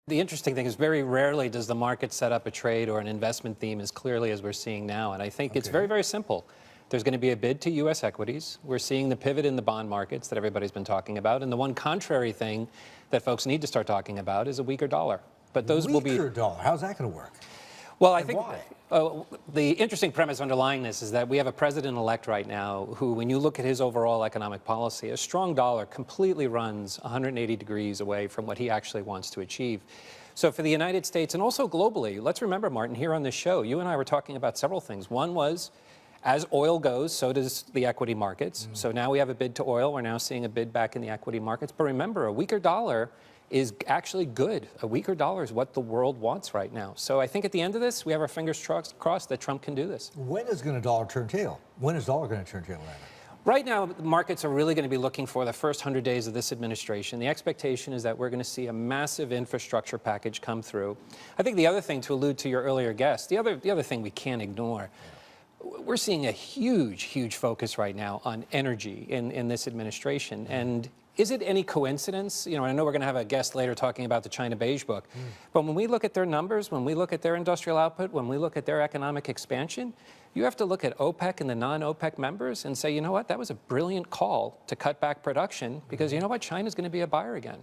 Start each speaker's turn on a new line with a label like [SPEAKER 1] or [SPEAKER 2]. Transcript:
[SPEAKER 1] The interesting thing is very rarely does the market set up a trade or an investment theme as clearly as we're seeing now. And I think it's very, very simple. There's going to be a bid to U.S. equities. We're seeing the pivot in the bond markets that everybody's been talking about. And the one contrary thing that folks need to start talking about is a weaker dollar. But those will be...
[SPEAKER 2] Weaker dollar? How's that going to work?
[SPEAKER 1] Well, I think
[SPEAKER 2] why?
[SPEAKER 1] The interesting premise underlying this is that we have a president-elect right now who, when you look at his overall economic policy, a strong dollar completely runs 180 degrees away from what he actually wants to achieve. So for the United States and also globally, let's remember, Martin, here on this show, you and I were talking about several things. One was, as oil goes, so does the equity markets. So now we have a bid to oil. We're now seeing a bid back in the equity markets. But remember, a weaker dollar is actually good. A weaker dollar is what the world wants right now. So I think at the end of this, we have our fingers crossed that Trump can do this.
[SPEAKER 2] When is going to dollar turn tail? When is dollar going to turn tail, rather?
[SPEAKER 1] Right now, the markets are really going to be looking for the first 100 days of this administration. The expectation is that we're going to see a massive infrastructure package come through. I think the other thing, to allude to your earlier guest, the other thing we can't ignore, we're seeing a huge focus right now on energy in this administration. And is it any coincidence? You know, I know we're going to have a guest later talking about the China Beige Book, but when we look at their numbers, when we look at their industrial output, when we look at their economic expansion, you have to look at OPEC and the non-OPEC members and say, you know what, that was a brilliant call to cut back production because you know what, China's going to be a buyer again.